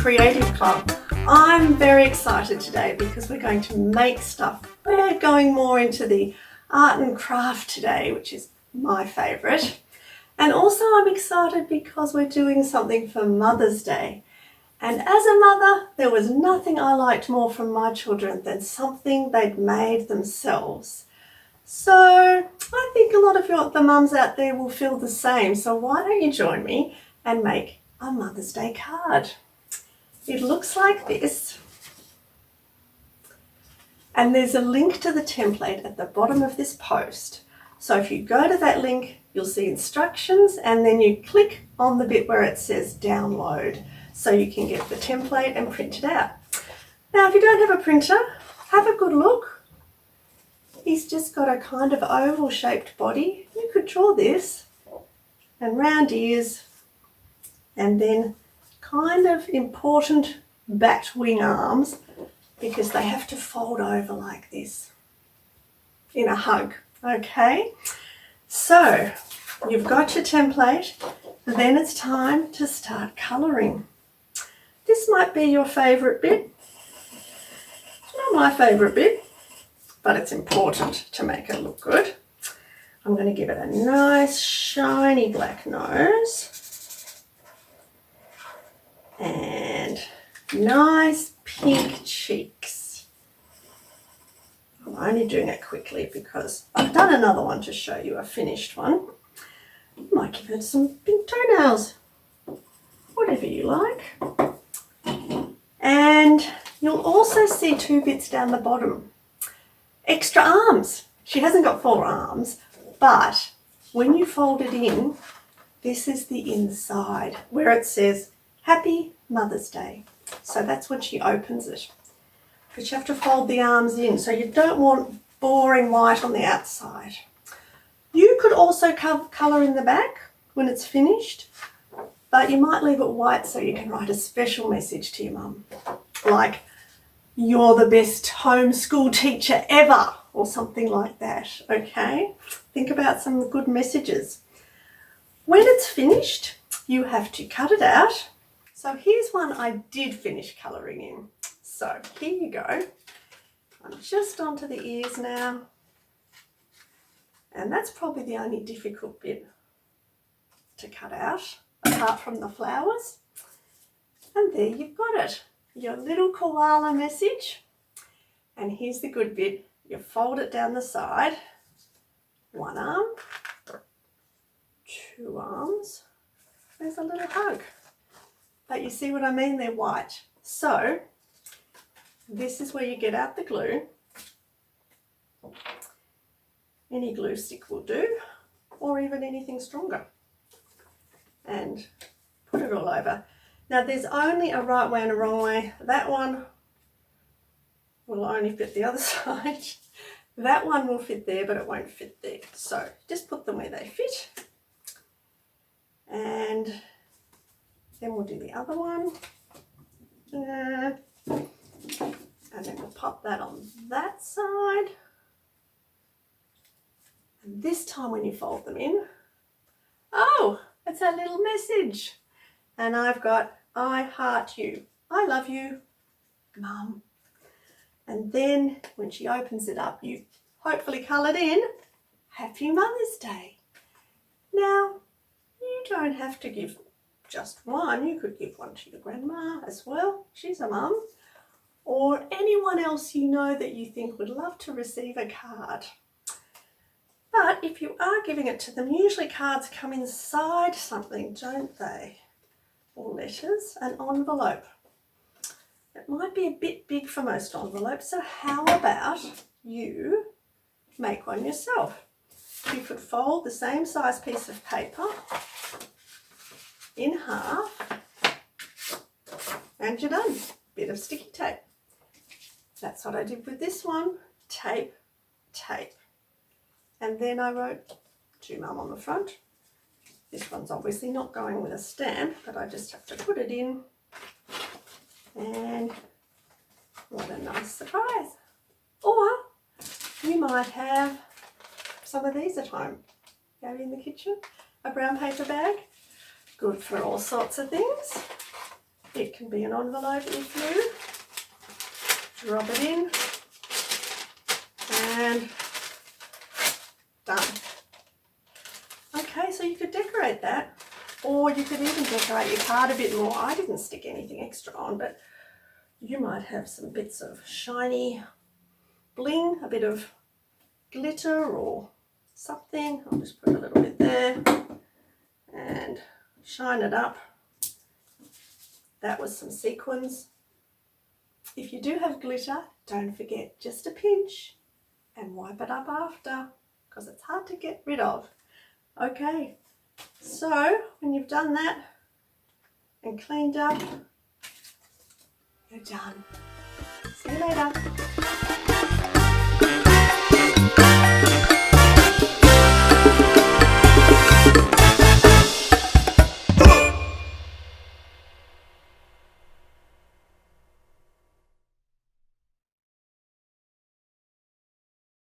Creative Club. I'm very excited today because we're going to make stuff. We're going more into the art and craft today, which is my favourite. And also I'm excited because we're doing something for Mother's Day. And as a mother, there was nothing I liked more from my children than something they'd made themselves. So I think a lot of the mums out there will feel the same. So why don't you join me and make a Mother's Day card? It looks like this. And there's a link to the template at the bottom of this post. So if you go to that link, you'll see instructions and then you click on the bit where it says download so you can get the template and print it out. Now, if you don't have a printer, have a good look. He's just got a kind of oval shaped body. You could draw this and round ears and then kind of important bat wing arms because they have to fold over like this in a hug. Okay, so you've got your template, then it's time to start colouring. This might be your favourite bit. It's not my favourite bit, but it's important to make it look good. I'm going to give it a nice shiny black nose and nice pink cheeks. I'm only doing it quickly because I've done another one to show you a finished one. You might give it some pink toenails, whatever you like. And you'll also see two bits down the bottom. Extra arms. She hasn't got 4 arms, but when you fold it in, this is the inside where it says Happy Mother's Day. So that's when she opens it. But you have to fold the arms in, so you don't want boring white on the outside. You could also colour in the back when it's finished, but you might leave it white so you can write a special message to your mum, like, "You're the best homeschool teacher ever," or something like that, okay? Think about some good messages. When it's finished, you have to cut it out. So here's one I did finish colouring in. So here you go. I'm just onto the ears now. And that's probably the only difficult bit to cut out, apart from the flowers. And there you've got it, your little koala message. And here's the good bit. You fold it down the side. 1 arm, 2 arms. There's a little hug. But you see what I mean? They're white. So this is where you get out the glue. Any glue stick will do, or even anything stronger. And put it all over. Now there's only a right way and a wrong way. That one will only fit the other side. That one will fit there, but it won't fit there. So just put them where they fit. And then we'll do the other one. And then we'll pop that on that side. And this time when you fold them in, oh, it's a little message. And I've got, "I heart you. I love you, Mum." And then when she opens it up, you hopefully coloured in, "Happy Mother's Day." Now, you don't have to give just one. You could give one to your grandma as well. She's a mum. Or anyone else you know that you think would love to receive a card. But if you are giving it to them, usually cards come inside something, don't they? Or letters, an envelope. It might be a bit big for most envelopes, so how about you make one yourself? You could fold the same size piece of paper in half and you're done. Bit of sticky tape. That's what I did with this one. Tape, tape. And then I wrote "To Mum" on the front. This one's obviously not going with a stamp, but I just have to put it in. And what a nice surprise. Or you might have some of these at home. Maybe in the kitchen. A brown paper bag. Good for all sorts of things. It can be an envelope if you drop it in and done. Okay, so you could decorate that, or you could even decorate your card a bit more. I didn't stick anything extra on, but you might have some bits of shiny bling, a bit of glitter or something. I'll just put a little bit there and shine it up. That was some sequins. If you do have glitter, don't forget just a pinch and wipe it up after, because it's hard to get rid of. Okay, so when you've done that and cleaned up, you're done. See you later.